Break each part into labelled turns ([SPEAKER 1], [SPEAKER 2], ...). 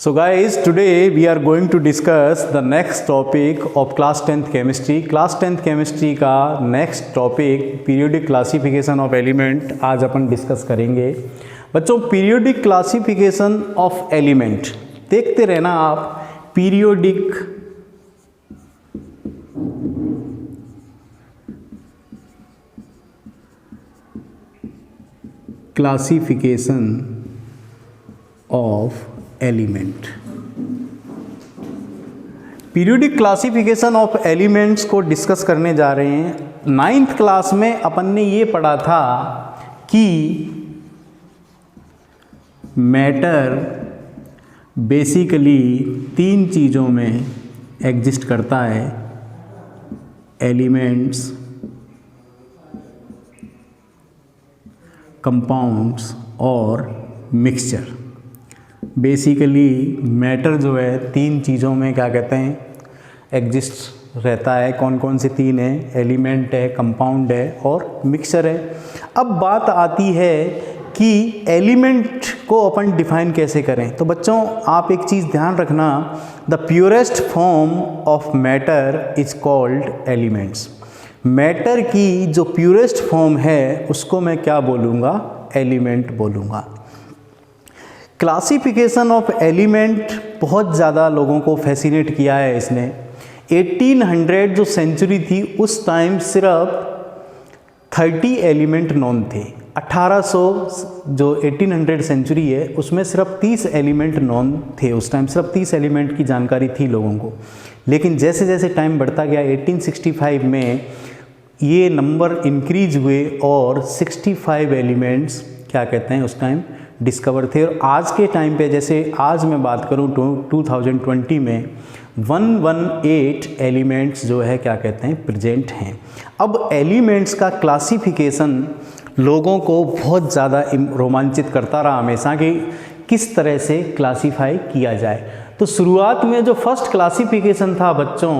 [SPEAKER 1] So guys, today we are going to discuss the next topic of class 10th chemistry. Class 10th chemistry का next topic periodic classification of element आज अपन discuss करेंगे। बच्चों periodic classification of element देखते रहना आप। periodic classification of element. Periodic classification of elements को discuss करने जा रहे हैं। 9th क्लास में अपन ने ये पढ़ा था कि मैटर बेसिकली 3 चीज़ों में एग्जिस्ट करता है, एलिमेंट्स, कंपाउंड्स और मिक्सचर। बेसिकली मैटर जो है 3 चीज़ों में क्या कहते हैं एग्जिस्ट रहता है। कौन कौन से 3 है? एलिमेंट है, कंपाउंड है और मिक्सचर है। अब बात आती है कि एलिमेंट को अपन डिफाइन कैसे करें। तो बच्चों आप एक चीज़ ध्यान रखना, the purest form of matter is called elements. Matter की जो प्योरेस्ट फॉर्म है उसको मैं क्या बोलूँगा? एलिमेंट बोलूँगा। क्लासिफिकेशन ऑफ एलिमेंट बहुत ज़्यादा लोगों को फैसिनेट किया है इसने। 1800 जो सेंचुरी थी उस टाइम सिर्फ 30 एलिमेंट नॉन थे। 1800 जो 1800 सेंचुरी है उसमें सिर्फ 30 एलिमेंट नॉन थे। उस टाइम सिर्फ 30 एलिमेंट की जानकारी थी लोगों को। लेकिन जैसे जैसे टाइम बढ़ता गया 1865 में ये नंबर इंक्रीज हुए और 65 एलिमेंट्स क्या कहते हैं उस टाइम डिस्कवर थे। और आज के टाइम पे जैसे आज मैं बात करूँ 2020 में 118 एलिमेंट्स जो है क्या कहते हैं प्रेजेंट हैं। अब एलिमेंट्स का क्लासिफिकेशन लोगों को बहुत ज़्यादा रोमांचित करता रहा हमेशा कि किस तरह से क्लासीफाई किया जाए। तो शुरुआत में जो फर्स्ट क्लासिफिकेशन था बच्चों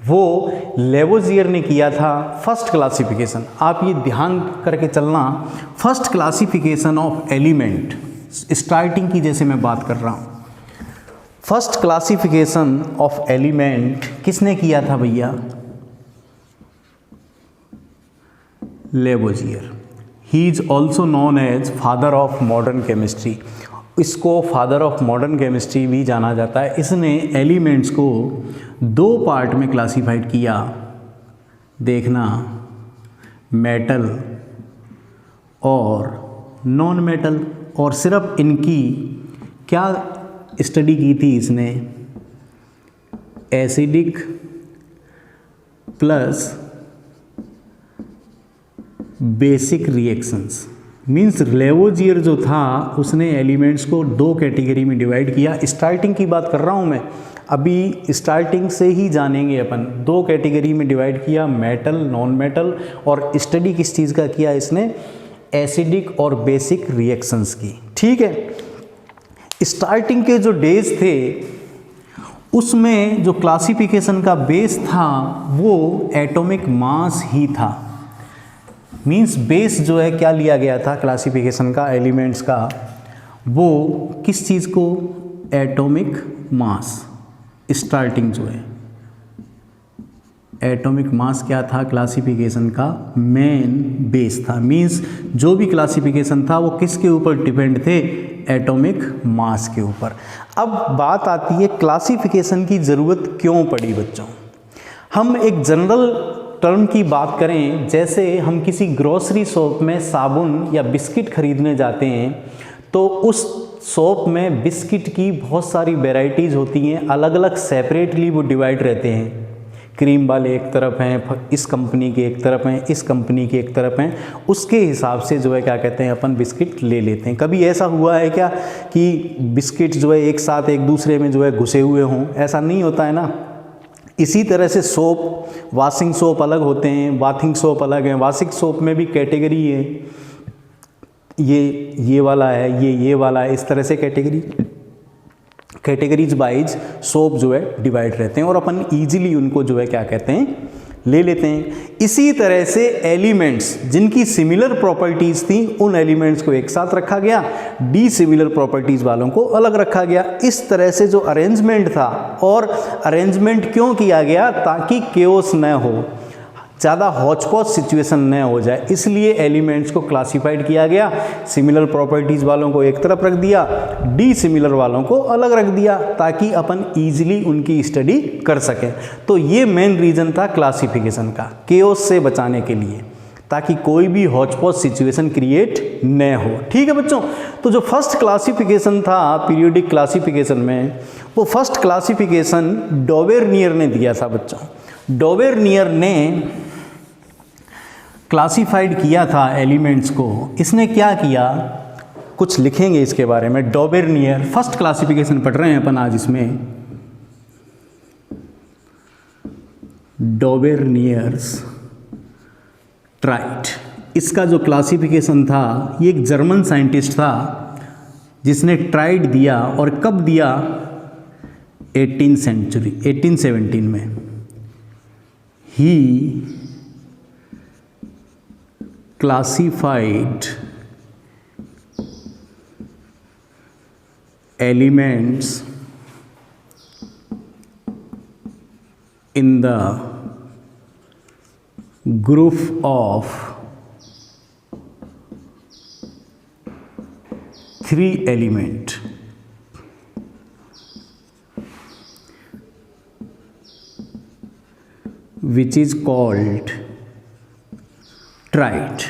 [SPEAKER 1] वो लेवोजियर ने किया था। फर्स्ट क्लासिफिकेशन आप ये ध्यान करके चलना, first classification of element starting की जैसे मैं बात कर रहा हूँ। फर्स्ट क्लासिफिकेशन ऑफ एलिमेंट किसने किया था भैया? Lavoisier. He is also known as father of modern chemistry. इसको फादर ऑफ मॉडर्न केमिस्ट्री भी जाना जाता है। इसने एलिमेंट्स को 2 पार्ट में क्लासिफाइड किया। देखना, मेटल और नॉन मेटल। और सिर्फ इनकी क्या स्टडी की थी इसने? Acidic plus basic reactions. Means Lavoisier जो था उसने एलिमेंट्स को 2 कैटेगरी में डिवाइड किया। स्टार्टिंग की बात कर रहा हूँ मैं, अभी स्टार्टिंग से ही जानेंगे अपन। 2 कैटेगरी में डिवाइड किया, मेटल, नॉन मेटल। और स्टडी किस चीज़ का किया इसने? एसिडिक और बेसिक रिएक्शंस की। ठीक है। स्टार्टिंग के जो डेज थे उसमें जो क्लासिफिकेशन का बेस था वो एटॉमिक मास ही था। मीन्स बेस जो है क्या लिया गया था क्लासिफिकेशन का एलिमेंट्स का? वो किस चीज़ को? Atomic mass. स्टार्टिंग जो है एटॉमिक मास क्या था क्लासिफिकेशन का? मेन बेस था। मीन्स जो भी क्लासिफिकेशन था वो किसके ऊपर डिपेंड थे? एटॉमिक मास के ऊपर। अब बात आती है क्लासिफिकेशन की ज़रूरत क्यों पड़ी बच्चों। हम एक जनरल टर्म की बात करें, जैसे हम किसी ग्रोसरी शॉप में साबुन या बिस्किट खरीदने जाते हैं तो उस शॉप में बिस्किट की बहुत सारी वैरायटीज़ होती हैं, अलग अलग सेपरेटली वो डिवाइड रहते हैं। क्रीम वाले एक तरफ हैं, इस कंपनी के एक तरफ हैं, इस कंपनी के एक तरफ हैं। उसके हिसाब से जो है क्या कहते हैं अपन बिस्किट ले लेते हैं। कभी ऐसा हुआ है क्या कि बिस्किट जो है एक साथ एक दूसरे में जो है घुसे हुए हों? ऐसा नहीं होता है ना। इसी तरह से सोप, वॉशिंग सोप अलग होते हैं, बाथिंग सोप अलग हैं। वॉशिंग सोप में भी कैटेगरी है, ये वाला है, ये वाला है। इस तरह से कैटेगरीज वाइज सोप जो है डिवाइड रहते हैं और अपन इजीली उनको जो है क्या कहते हैं ले लेते हैं। इसी तरह से एलिमेंट्स जिनकी सिमिलर प्रॉपर्टीज़ थी उन एलिमेंट्स को एक साथ रखा गया, डी सिमिलर प्रॉपर्टीज़ वालों को अलग रखा गया। इस तरह से जो अरेंजमेंट था, और अरेंजमेंट क्यों किया गया, ताकि केओस न हो, ज़्यादा हॉचपॉच सिचुएशन न हो जाए, इसलिए एलिमेंट्स को क्लासिफाइड किया गया। सिमिलर प्रॉपर्टीज़ वालों को एक तरफ रख दिया, डी सिमिलर वालों को अलग रख दिया, ताकि अपन ईजिली उनकी स्टडी कर सकें। तो ये मेन रीज़न था क्लासिफिकेशन का, केओस से बचाने के लिए, ताकि कोई भी हॉचपॉच सिचुएशन क्रिएट न हो। ठीक है बच्चों, तो जो फर्स्ट क्लासिफिकेशन था पीरियोडिक क्लासिफिकेशन में, वो फर्स्ट क्लासिफिकेशन डॉवेरनियर ने दिया था बच्चों। डॉवेरनियर ने क्लासिफाइड किया था एलिमेंट्स को। इसने क्या किया, कुछ लिखेंगे इसके बारे में। डॉवेरनियर फर्स्ट क्लासिफिकेशन पढ़ रहे हैं अपन आज इसमें, डॉवेरनियर्स ट्राइड। इसका जो क्लासिफिकेशन था, ये एक जर्मन साइंटिस्ट था जिसने ट्राइड दिया, और कब दिया, 1817 में। ही classified elements in the group of 3 elements, which is called tried.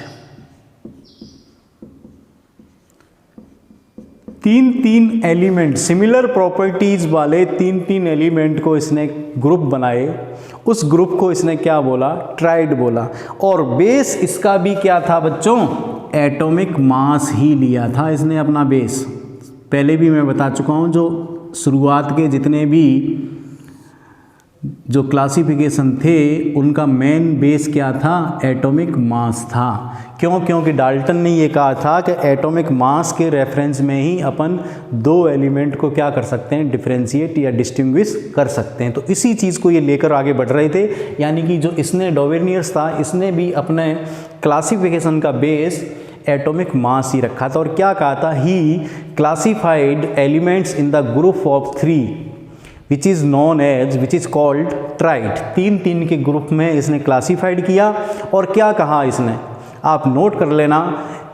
[SPEAKER 1] 3 element, similar properties वाले 3 एलिमेंट को इसने ग्रुप बनाए। उस ग्रुप को इसने क्या बोला, ट्राइड बोला। और बेस इसका भी क्या था बच्चों, एटॉमिक मास ही लिया था इसने अपना बेस। पहले भी मैं बता चुका हूँ, जो शुरुआत के जितने भी जो क्लासिफिकेशन थे उनका मेन बेस क्या था, एटॉमिक मास था। क्यों, क्योंकि डाल्टन ने ये कहा था कि एटॉमिक मास के रेफरेंस में ही अपन 2 एलिमेंट को क्या कर सकते हैं, डिफरेंशिएट या डिस्टिंग्विश कर सकते हैं। तो इसी चीज़ को ये लेकर आगे बढ़ रहे थे। यानी कि जो इसने डॉवेरनियर्स था, इसने भी अपने क्लासिफिकेशन का बेस एटॉमिक मास ही रखा था। और क्या कहा था, he classified elements in the group of 3 which is called triad. 3 के ग्रुप में इसने क्लासिफाइड किया। और क्या कहा इसने, आप नोट कर लेना,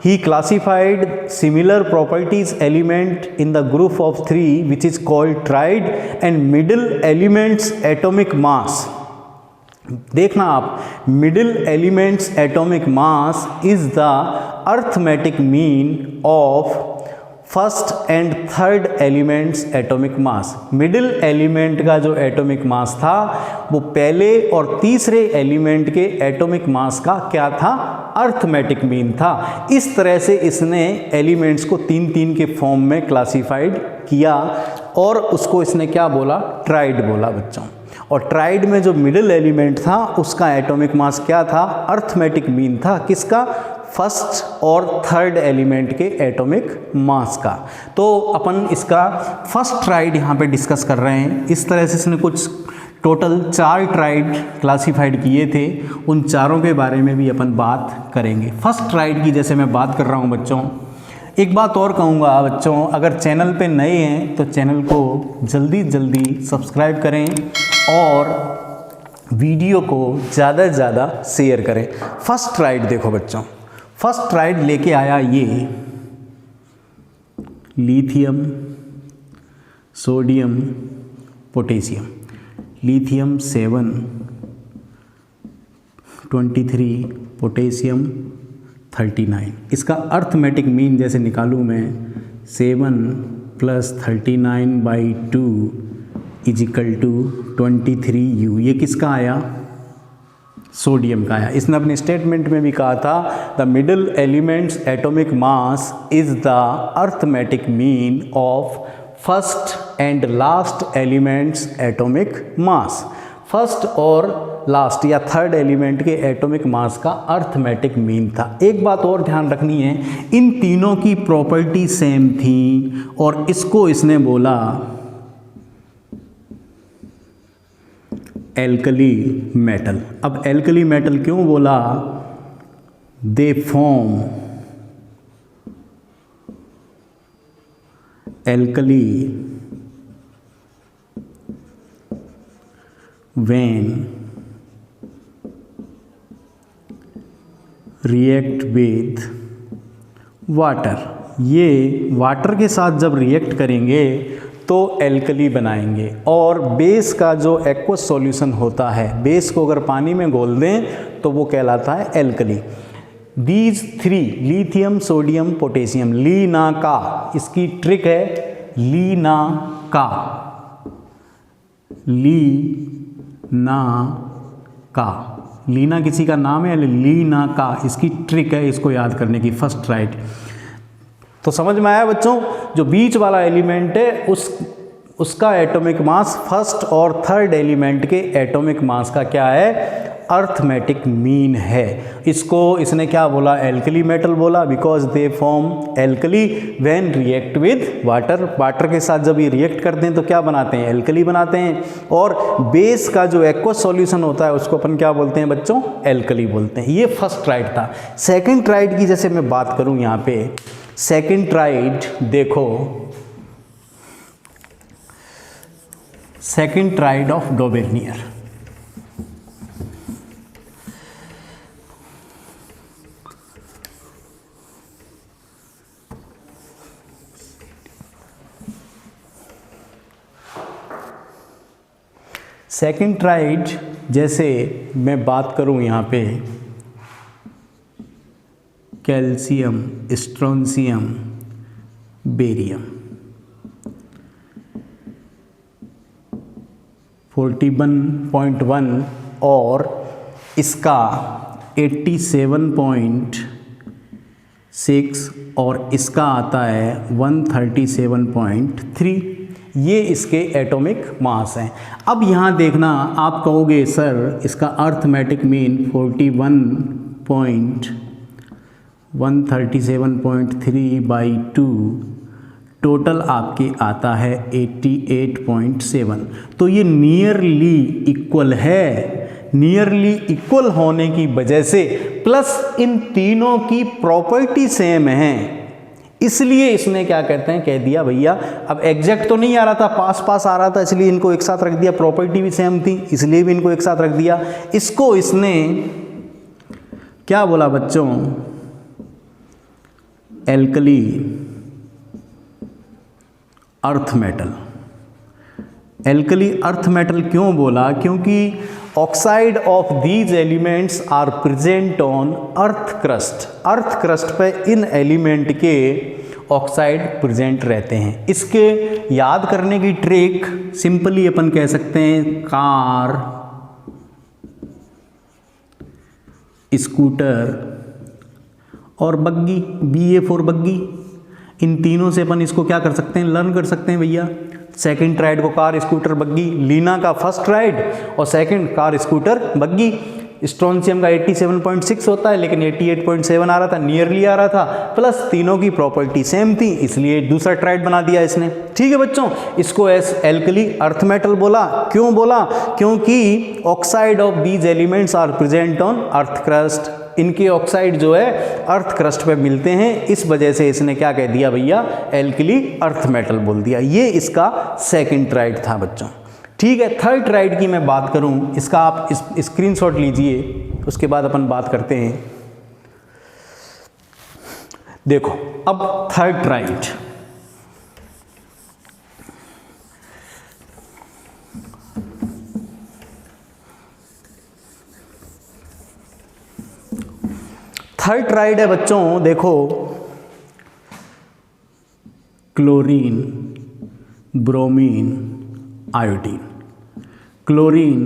[SPEAKER 1] he classified similar properties element in the group of 3 which is called triad and middle elements atomic mass. देखना आप, middle elements atomic mass is the arithmetic mean of first and third elements atomic mass. Middle element का जो atomic mass था वो पहले और तीसरे element के एटॉमिक मास का क्या था, अर्थमेटिक मीन था। इस तरह से इसने एलिमेंट्स को 3 के फॉर्म में क्लासिफाइड किया, और उसको इसने क्या बोला, ट्राइड बोला बच्चों। और ट्राइड में जो मिडिल एलिमेंट था उसका एटॉमिक मास क्या था, अर्थमेटिक मीन था, किसका, फर्स्ट और थर्ड एलिमेंट के एटॉमिक मास का। तो अपन इसका फर्स्ट ट्राइड यहाँ पे डिस्कस कर रहे हैं। इस तरह से इसने कुछ टोटल 4 ट्राइड क्लासिफाइड किए थे, उन चारों के बारे में भी अपन बात करेंगे। फर्स्ट ट्राइड की जैसे मैं बात कर रहा हूँ बच्चों, एक बात और कहूँगा बच्चों, अगर चैनल पे नए हैं तो चैनल को जल्दी सब्सक्राइब करें और वीडियो को ज़्यादा से ज़्यादा शेयर करें। फर्स्ट ट्राइड देखो बच्चों, फर्स्ट ट्राइड लेके आया ये lithium, sodium, potassium. Lithium 7, 23, potassium 39। इसका अर्थमेटिक मीन जैसे निकालूँ मैं, 7 + 39/2 = 23U। ये किसका आया, सोडियम का आया। इसने अपने स्टेटमेंट में भी कहा था, the middle elements atomic mass is the arithmetic mean of first and last elements atomic mass. First और लास्ट या थर्ड एलिमेंट के एटॉमिक मास का अर्थमेटिक मीन था। एक बात और ध्यान रखनी है, इन तीनों की प्रॉपर्टी सेम थी, और इसको इसने बोला एल्कली मेटल। अब एल्कली मेटल क्यों बोला? They form alkali when react with water. ये वाटर के साथ जब रिएक्ट करेंगे तो एल्कली बनाएंगे, और बेस का जो एक्वस सॉल्यूशन होता है, बेस को अगर पानी में घोल दें तो वो कहलाता है alkali. These three, lithium, sodium, potassium, Leena का, इसकी ट्रिक है लीना का, लीना का, लीना किसी का नाम है, लीना का इसकी ट्रिक है इसको याद करने की, फर्स्ट राइट। तो समझ में आया बच्चों? जो बीच वाला एलिमेंट है उसका एटॉमिक मास फर्स्ट और थर्ड एलिमेंट के एटॉमिक मास का क्या है? अर्थमेटिक मीन है। इसको इसने क्या बोला? एल्कली मेटल बोला, because they form alkali when react with water. Water के साथ जब ये रिएक्ट करते हैं तो क्या बनाते हैं? एल्कली बनाते हैं। और बेस का जो एक्वस सॉल्यूशन होता है उसको अपन क्या बोलते हैं बच्चों? एल्कली बोलते हैं। ये फर्स्ट ट्राइड था। सेकंड ट्राइड की जैसे मैं बात करूं यहाँ पे, सेकंड ट्राइड देखो, second triad of Dobereiner. Second triad जैसे मैं बात करूं यहाँ पे, कैल्शियम, स्ट्रोंशियम, बेरियम, 41.1 और इसका 87.6 और इसका आता है 137.3। ये इसके एटॉमिक मास हैं। अब यहाँ देखना, आप कहोगे सर इसका अर्थमेटिक मीन 4137.3/2 टोटल आपके आता है 88.7। तो ये नियरली इक्वल है। नियरली इक्वल होने की वजह से प्लस इन तीनों की प्रॉपर्टी सेम है, इसलिए इसने क्या कहते हैं, कह दिया भैया, अब एग्जैक्ट तो नहीं आ रहा था, पास पास आ रहा था, इसलिए इनको एक साथ रख दिया। प्रॉपर्टी भी सेम थी इसलिए भी इनको एक साथ रख दिया। इसको इसने क्या बोला बच्चों? Alkali earth metal. Alkali earth metal क्यों बोला? क्योंकि oxide of these elements are present on earth crust. Earth crust पे इन एलिमेंट के ऑक्साइड प्रेजेंट रहते हैं। इसके याद करने की ट्रिक सिंपली अपन कह सकते हैं, कार, स्कूटर और बग्गी, BA4 बग्गी, इन तीनों से अपन इसको क्या कर सकते हैं? लर्न कर सकते हैं भैया। सेकंड ट्राइड को कार, स्कूटर, बग्गी, लीना का फर्स्ट ट्राइड और सेकंड कार, स्कूटर, बग्गी। स्ट्रोंशियम का 87.6 होता है लेकिन 88.7 आ रहा था, नियरली आ रहा था, प्लस तीनों की प्रॉपर्टी सेम थी, इसलिए दूसरा ट्राइड बना दिया इसने। ठीक है बच्चों, इसको एल्कली अर्थ मेटल बोला। क्यों बोला? क्योंकि oxide of these elements are present on earth crust. इनके ऑक्साइड जो है अर्थ क्रस्ट पे मिलते हैं, इस वजह से इसने क्या कह दिया भैया? एल्कली अर्थ मेटल बोल दिया। ये इसका सेकंड ट्राइड था बच्चों। ठीक है, थर्ड ट्राइड की मैं बात करूं, इसका आप स्क्रीनशॉट लीजिए, उसके बाद अपन बात करते हैं। देखो अब थर्ड ट्राइड, थर्ड ट्राइड है बच्चों, देखो chlorine, bromine, iodine. Chlorine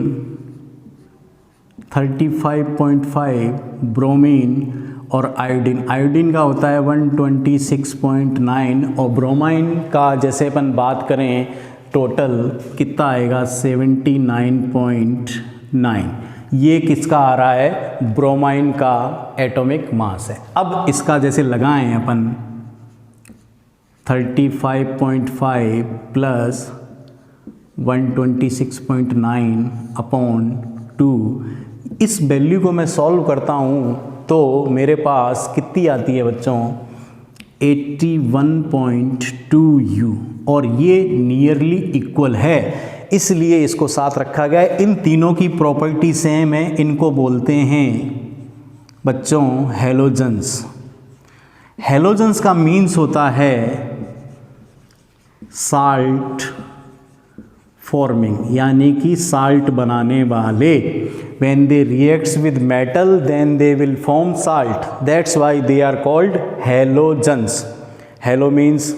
[SPEAKER 1] 35.5, bromine और आयोडीन, आयोडीन का होता है 126.9 और ब्रोमाइन का जैसे अपन बात करें टोटल कितना आएगा 79.9। ये किसका आ रहा है? ब्रोमाइन का एटॉमिक मास है। अब इसका जैसे लगाएं अपन 35.5 प्लस 126.9/2। इस वैल्यू को मैं सॉल्व करता हूँ तो मेरे पास कितनी आती है बच्चों, 81.2u, और ये नियरली इक्वल है, इसलिए इसको साथ रखा गया है। इन तीनों की प्रॉपर्टी सेम है, इनको बोलते हैं बच्चों हैलोजेंस। हैलोजेंस का मीन्स होता है साल्ट फॉर्मिंग, यानी कि साल्ट बनाने वाले। when they reacts with metal then they will form salt, that's why they are called halogens। halo means,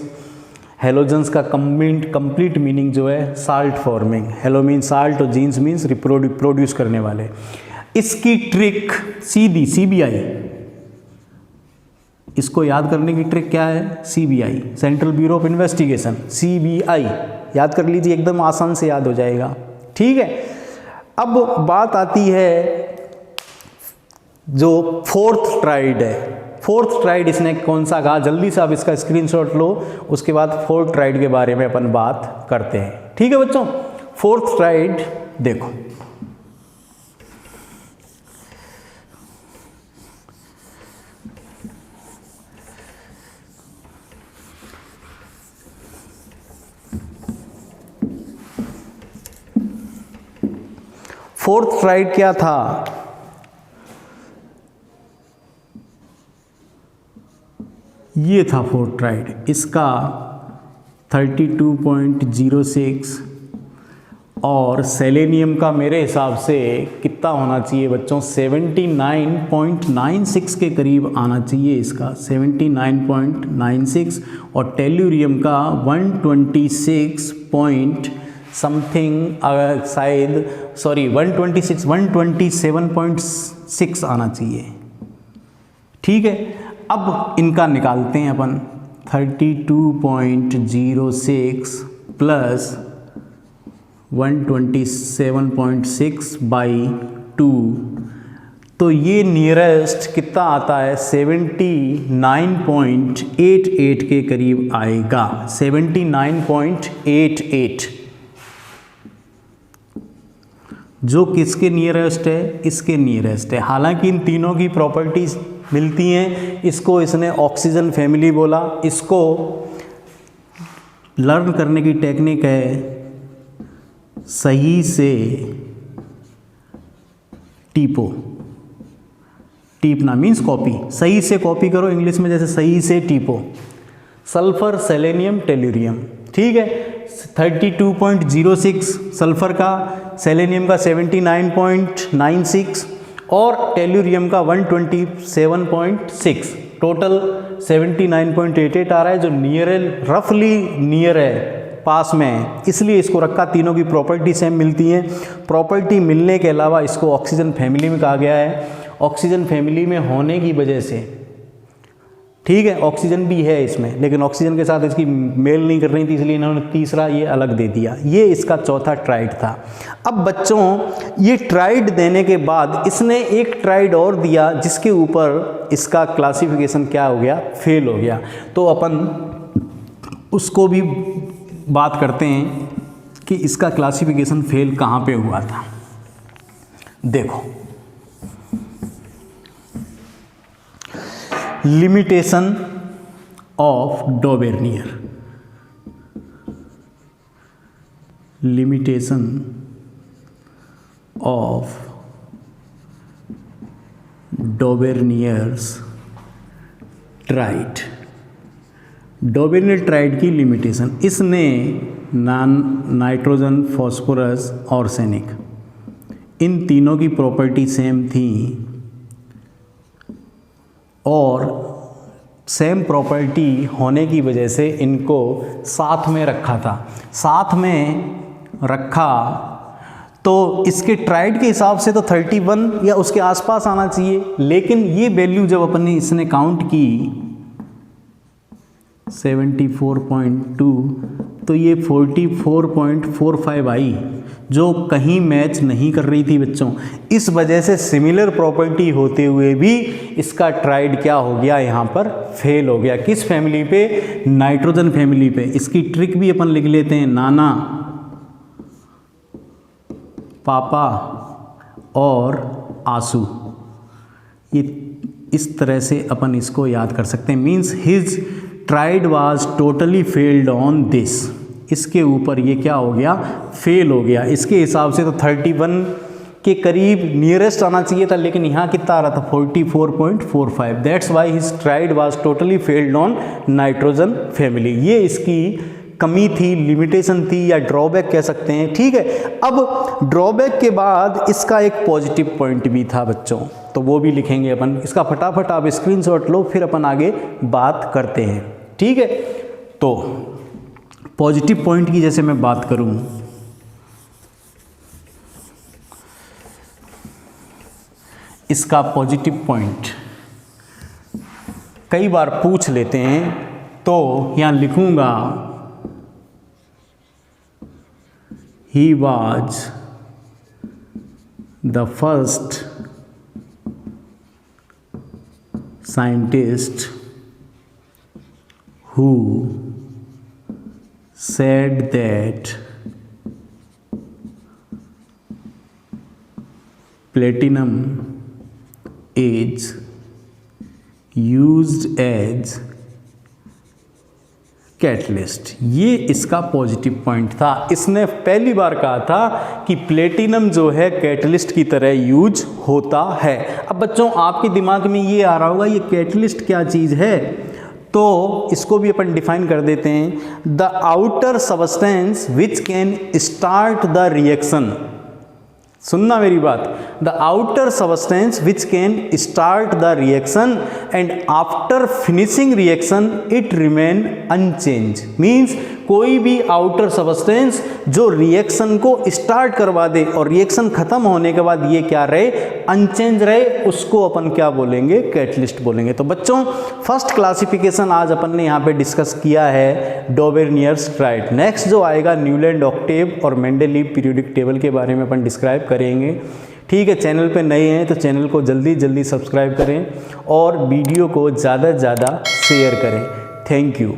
[SPEAKER 1] halogens का कंप्लीट मीनिंग जो है salt forming, hello means salt और जीन्स मीन्स प्रोड्यूस करने वाले। इसकी ट्रिक सीधी CBI, इसको याद करने की ट्रिक क्या है, CBI central bureau of investigation, CBI याद कर लीजिए, एकदम आसान से याद हो जाएगा। ठीक है, अब बात आती है जो फोर्थ ट्राइड है। फोर्थ ट्राइड इसने कौन सा कहा, जल्दी से आप इसका स्क्रीनशॉट लो, उसके बाद फोर्थ ट्राइड के बारे में अपन बात करते हैं। ठीक है बच्चों, फोर्थ ट्राइड देखो, फोर्थ ट्राइड क्या था, ये था फोर्थ ट्राइड। इसका 32.06 और सेलेनियम का मेरे हिसाब से कितना होना चाहिए बच्चों, 79.96 के करीब आना चाहिए इसका, 79.96, और टेल्यूरियम का 126 समथिंग, शायद 127.6 आना चाहिए। ठीक है, अब इनका निकालते हैं अपन, 32.06 प्लस 127.6/2, तो ये नियरेस्ट कितना आता है, 79.88 के करीब आएगा, 79.88, जो किसके नियरेस्ट है, इसके नियरेस्ट है। हालांकि इन तीनों की प्रॉपर्टीज मिलती हैं। इसको इसने ऑक्सीजन फैमिली बोला। इसको लर्न करने की टेक्निक है सही से टीपो, टीपना मीन्स कॉपी, सही से कॉपी करो, इंग्लिश में जैसे सही से टीपो, सल्फर, सेलेनियम, टेल्यूरियम। ठीक है, 32.06 सल्फर का, सेलेनियम का 79.96 और टेल्यूरियम का 127.6, टोटल 79.88 आ रहा है, जो रफली नियर है, पास में है, इसलिए इसको रखा। तीनों की प्रॉपर्टी सेम मिलती हैं। प्रॉपर्टी मिलने के अलावा इसको ऑक्सीजन फैमिली में कहा गया है। ऑक्सीजन फैमिली में होने की वजह से, ठीक है, ऑक्सीजन भी है इसमें, लेकिन ऑक्सीजन के साथ इसकी मेल नहीं कर रही थी, इसलिए इन्होंने तीसरा ये अलग दे दिया। ये इसका चौथा ट्राइड था। अब बच्चों, ये ट्राइड देने के बाद इसने एक ट्राइड और दिया, जिसके ऊपर इसका क्लासिफिकेशन क्या हो गया, फेल हो गया। तो अपन उसको भी बात करते हैं कि इसका क्लासिफिकेशन फेल कहाँ पे हुआ था। देखो, limitation of Dobereiner, limitation of Dobereiner's triad, Dobereiner triad की लिमिटेशन। इसने नाइट्रोजन, फॉस्फोरस, आर्सेनिक, इन तीनों की प्रॉपर्टी सेम थी और सेम प्रॉपर्टी होने की वजह से इनको साथ में रखा था। साथ में रखा तो इसके ट्राइड के हिसाब से तो 31 या उसके आसपास आना चाहिए, लेकिन ये वैल्यू जब अपन ने इसने काउंट की 74.2, तो ये 44.45 आई, जो कहीं मैच नहीं कर रही थी बच्चों। इस वजह से सिमिलर प्रॉपर्टी होते हुए भी इसका ट्राइड क्या हो गया, यहाँ पर फेल हो गया। किस फैमिली पे, नाइट्रोजन फैमिली पे। इसकी ट्रिक भी अपन लिख लेते हैं, नाना पापा और आंसू, ये इस तरह से अपन इसको याद कर सकते हैं। Means his tried was totally failed on this, इसके ऊपर ये क्या हो गया, फेल हो गया। इसके हिसाब से तो 31 के करीब नियरेस्ट आना चाहिए था, लेकिन यहाँ कितना आ रहा था 44.45। That's why his tried was totally failed on nitrogen family. ये इसकी कमी थी, लिमिटेशन थी, या ड्रॉबैक कह सकते हैं। ठीक है, अब ड्रॉबैक के बाद इसका एक पॉजिटिव पॉइंट भी था बच्चों, तो वो भी लिखेंगे अपन। इसका फटाफट आप स्क्रीनशॉट लो, फिर अपन आगे बात करते हैं। ठीक है, तो पॉजिटिव पॉइंट की जैसे मैं बात करूं, इसका पॉजिटिव पॉइंट कई बार पूछ लेते हैं, तो यहां लिखूंगा he was the first scientist who said that platinum is used as catalyst. ये इसका पॉजिटिव पॉइंट था। इसने पहली बार कहा था कि प्लेटिनम जो है कैटलिस्ट की तरह यूज होता है। अब बच्चों आपके दिमाग में ये आ रहा होगा ये कैटलिस्ट क्या चीज़ है, तो इसको भी अपन डिफाइन कर देते हैं। The outer substance which can start the reaction, सुनना मेरी बात, the outer substance which can start the reaction and after finishing reaction it remain unchange. Means कोई भी आउटर सबस्टेंस जो रिएक्शन को स्टार्ट करवा दे और रिएक्शन खत्म होने के बाद ये क्या रहे, अनचेंज रहे, उसको अपन क्या बोलेंगे, कैटलिस्ट बोलेंगे। तो बच्चों फर्स्ट क्लासिफिकेशन आज अपन ने यहाँ पे डिस्कस किया है डॉबेर्नियर्स ट्राइड। नेक्स्ट जो आएगा न्यूलैंड ऑक्टेव और मेंडेलीव पीरियोडिक टेबल के बारे में अपन डिस्क्राइब करेंगे। ठीक है, चैनल पे नए हैं तो चैनल को जल्दी जल्दी सब्सक्राइब करें और वीडियो को ज़्यादा से ज़्यादा शेयर करें। Thank you.